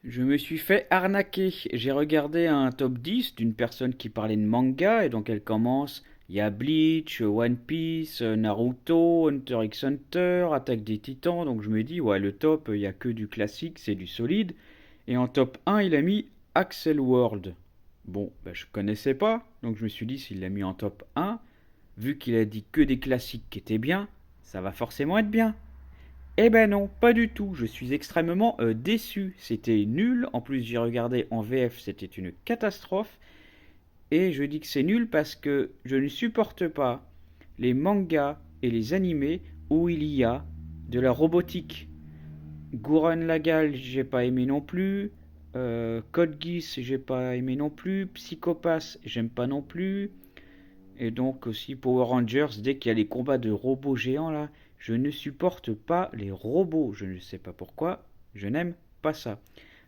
Je me suis fait arnaquer. J'ai regardé un top 10 d'une personne qui parlait de manga et donc elle commence. Il y a Bleach, One Piece, Naruto, Hunter x Hunter, Attaque des Titans. Donc je me dis, ouais, le top, il y a que du classique, c'est du solide. Et en top 1, il a mis Axel World. Bon, bah, je connaissais pas, donc je me suis dit, s'il l'a mis en top 1, vu qu'il a dit que des classiques qui étaient bien, ça va forcément être bien. Eh ben non, pas du tout. Je suis extrêmement déçu. C'était nul. En plus, j'ai regardé en VF, c'était une catastrophe. Et je dis que c'est nul parce que je ne supporte pas les mangas et les animés où il y a de la robotique. Gurren Lagann, j'ai pas aimé non plus. Code Geass, j'ai pas aimé non plus. Psychopass, j'aime pas non plus. Et donc aussi Power Rangers, dès qu'il y a les combats de robots géants là, je ne supporte pas les robots. Je ne sais pas pourquoi, je n'aime pas ça.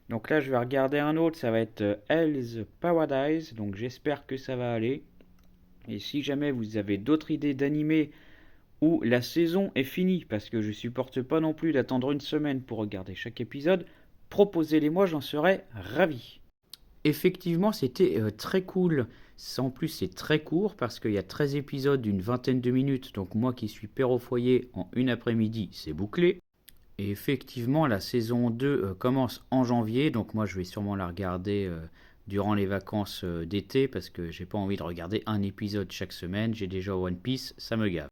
Donc là, je vais regarder un autre, ça va être Hell's Paradise. Donc j'espère que ça va aller. Et si jamais vous avez d'autres idées d'animés où la saison est finie, parce que je supporte pas non plus d'attendre une semaine pour regarder chaque épisode, proposez-les-moi, j'en serais ravi. Effectivement, c'était très cool. En plus, c'est très court parce qu'il y a 13 épisodes d'une vingtaine de minutes. Donc moi qui suis père au foyer, en une après-midi, c'est bouclé. Et effectivement, la saison 2 commence en janvier. Donc moi, je vais sûrement la regarder durant les vacances d'été parce que j'ai pas envie de regarder un épisode chaque semaine. J'ai déjà One Piece, ça me gave.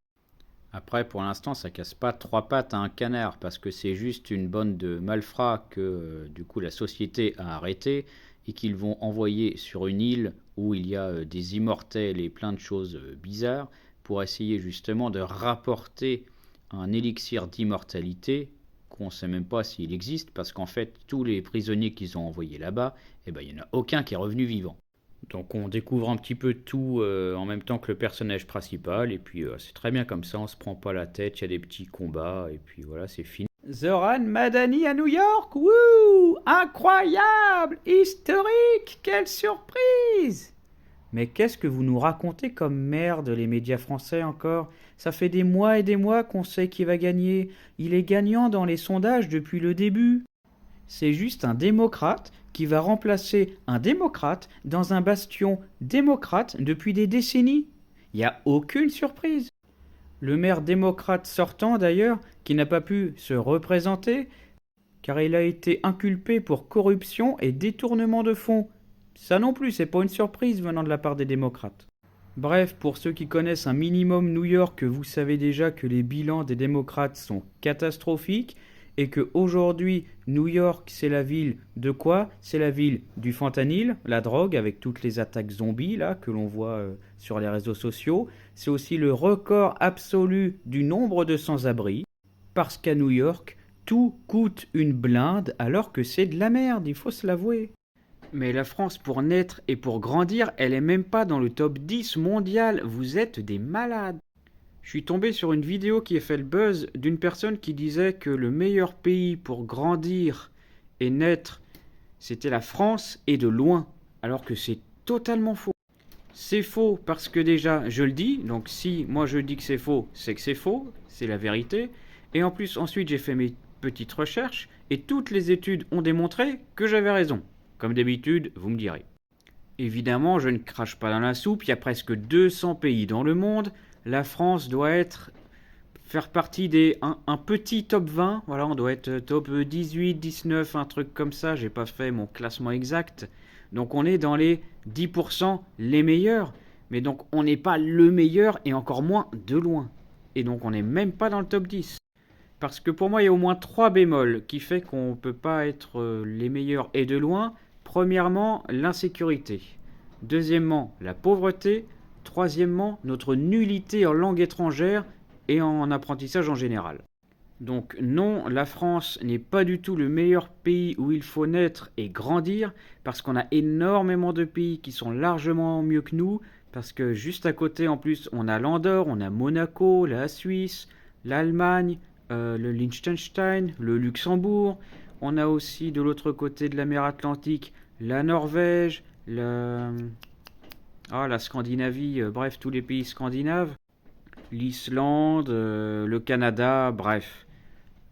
Après, pour l'instant, ça casse pas trois pattes à un canard parce que c'est juste une bande de malfrats que du coup la société a arrêté et qu'ils vont envoyer sur une île où il y a des immortels et plein de choses bizarres pour essayer justement de rapporter un élixir d'immortalité qu'on ne sait même pas s'il existe parce qu'en fait tous les prisonniers qu'ils ont envoyés là-bas, eh ben, il n'y en a aucun qui est revenu vivant. Donc on découvre un petit peu tout en même temps que le personnage principal, et puis c'est très bien comme ça, on se prend pas la tête, il y a des petits combats, et puis voilà, c'est fini. Zoran Madani à New York, wouh! Incroyable! Historique! Quelle surprise! Mais qu'est-ce que vous nous racontez comme merde, les médias français encore? Ça fait des mois et des mois qu'on sait qui va gagner. Il est gagnant dans les sondages depuis le début. C'est juste un démocrate qui va remplacer un démocrate dans un bastion démocrate depuis des décennies. Il n'y a aucune surprise. Le maire démocrate sortant d'ailleurs, qui n'a pas pu se représenter, car il a été inculpé pour corruption et détournement de fonds. Ça non plus, c'est pas une surprise venant de la part des démocrates. Bref, pour ceux qui connaissent un minimum New York, vous savez déjà que les bilans des démocrates sont catastrophiques et que aujourd'hui New York c'est la ville de quoi? C'est la ville du fentanyl, la drogue avec toutes les attaques zombies là que l'on voit sur les réseaux sociaux. C'est aussi le record absolu du nombre de sans-abri parce qu'à New York tout coûte une blinde alors que c'est de la merde, il faut se l'avouer. Mais la France, pour naître et pour grandir, elle est même pas dans le top 10 mondial. Vous êtes des malades. Je suis tombé sur une vidéo qui a fait le buzz d'une personne qui disait que le meilleur pays pour grandir et naître, c'était la France et de loin. Alors que c'est totalement faux. C'est faux parce que déjà, je le dis, donc si moi je dis que c'est faux, c'est la vérité. Et en plus, ensuite, j'ai fait mes petites recherches et toutes les études ont démontré que j'avais raison. Comme d'habitude, vous me direz. Évidemment, je ne crache pas dans la soupe, il y a presque 200 pays dans le monde. La France doit faire partie des un petit top 20. Voilà, on doit être top 18, 19, un truc comme ça. J'ai pas fait mon classement exact. Donc on est dans les 10% les meilleurs. Mais donc on n'est pas le meilleur et encore moins de loin. Et donc on n'est même pas dans le top 10. Parce que pour moi, il y a au moins 3 bémols qui fait qu'on ne peut pas être les meilleurs et de loin. Premièrement, l'insécurité. Deuxièmement, la pauvreté. Troisièmement, notre nullité en langue étrangère et en apprentissage en général. Donc non, la France n'est pas du tout le meilleur pays où il faut naître et grandir, parce qu'on a énormément de pays qui sont largement mieux que nous, parce que juste à côté en plus on a l'Andorre, on a Monaco, la Suisse, l'Allemagne, le Liechtenstein, le Luxembourg, on a aussi de l'autre côté de la mer Atlantique la Norvège, la Scandinavie, bref tous les pays scandinaves, l'Islande, le Canada, bref.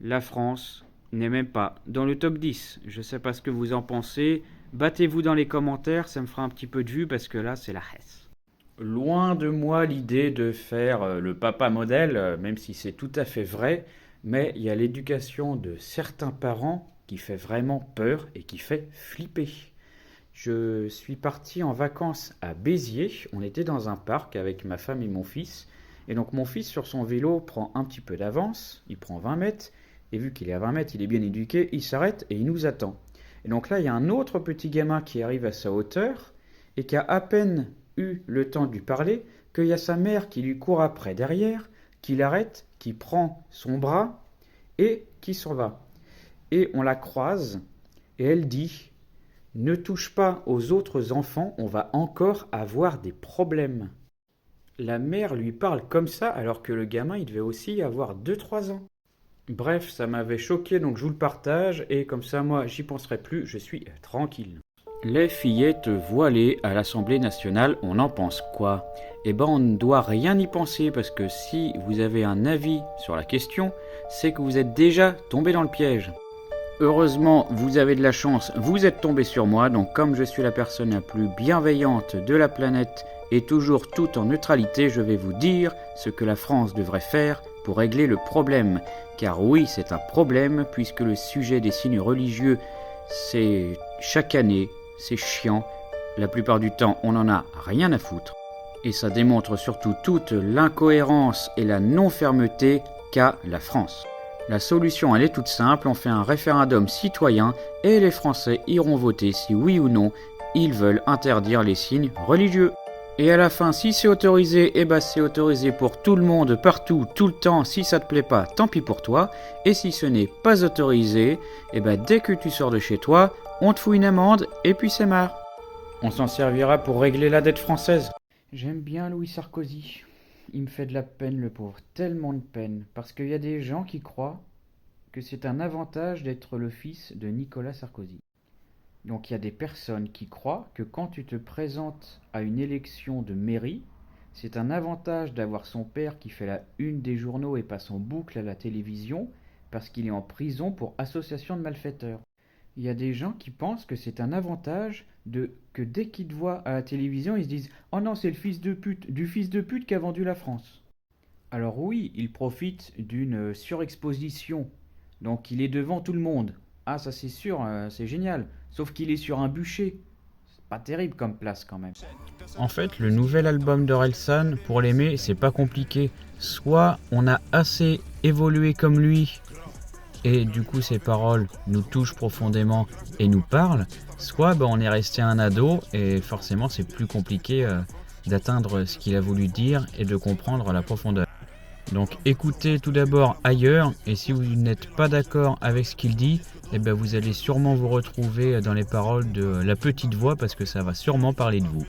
La France, n'est même pas dans le top 10. Je sais pas ce que vous en pensez. Battez-vous dans les commentaires, ça me fera un petit peu de vue parce que là, c'est la hesse. Loin de moi l'idée de faire le papa modèle, même si c'est tout à fait vrai, mais il y a l'éducation de certains parents qui fait vraiment peur et qui fait flipper. Je suis parti en vacances à Béziers, on était dans un parc avec ma femme et mon fils, et donc mon fils sur son vélo prend un petit peu d'avance, il prend 20 mètres, et vu qu'il est à 20 mètres, il est bien éduqué, il s'arrête et il nous attend. Et donc là, il y a un autre petit gamin qui arrive à sa hauteur, et qui a à peine eu le temps de lui parler, qu'il y a sa mère qui lui court après derrière, qui l'arrête, qui prend son bras, et qui s'en va. Et on la croise, et elle dit: ne touche pas aux autres enfants, on va encore avoir des problèmes. La mère lui parle comme ça alors que le gamin il devait aussi avoir 2-3 ans. Bref, ça m'avait choqué donc je vous le partage et comme ça moi j'y penserai plus, je suis tranquille. Les fillettes voilées à l'Assemblée nationale, on en pense quoi? Eh ben on ne doit rien y penser parce que si vous avez un avis sur la question, c'est que vous êtes déjà tombé dans le piège. Heureusement, vous avez de la chance, vous êtes tombé sur moi, donc comme je suis la personne la plus bienveillante de la planète et toujours tout en neutralité, je vais vous dire ce que la France devrait faire pour régler le problème. Car oui, c'est un problème puisque le sujet des signes religieux, c'est chaque année, c'est chiant, la plupart du temps on n'en a rien à foutre. Et ça démontre surtout toute l'incohérence et la non-fermeté qu'a la France. La solution, elle est toute simple, on fait un référendum citoyen et les Français iront voter si oui ou non ils veulent interdire les signes religieux. Et à la fin, si c'est autorisé, eh ben c'est autorisé pour tout le monde, partout, tout le temps. Si ça te plaît pas, tant pis pour toi. Et si ce n'est pas autorisé, eh ben dès que tu sors de chez toi, on te fout une amende et puis c'est marre. On s'en servira pour régler la dette française. J'aime bien Louis Sarkozy. Il me fait de la peine, le pauvre, tellement de peine, parce qu'il y a des gens qui croient que c'est un avantage d'être le fils de Nicolas Sarkozy. Donc il y a des personnes qui croient que quand tu te présentes à une élection de mairie, c'est un avantage d'avoir son père qui fait la une des journaux et passe en boucle à la télévision, parce qu'il est en prison pour association de malfaiteurs. Il y a des gens qui pensent que c'est un avantage que dès qu'ils te voient à la télévision, ils se disent « Oh non, c'est le fils de pute, du fils de pute qui a vendu la France ». Alors oui, il profite d'une surexposition, donc il est devant tout le monde. Ah ça c'est sûr, c'est génial, sauf qu'il est sur un bûcher. C'est pas terrible comme place quand même. En fait, le nouvel album d'Orelsan, pour l'aimer, c'est pas compliqué. Soit on a assez évolué comme lui, et du coup ses paroles nous touchent profondément et nous parlent, soit on est resté un ado et forcément c'est plus compliqué d'atteindre ce qu'il a voulu dire et de comprendre la profondeur. Donc écoutez tout d'abord Ailleurs, et si vous n'êtes pas d'accord avec ce qu'il dit, eh ben vous allez sûrement vous retrouver dans les paroles de La Petite Voix parce que ça va sûrement parler de vous.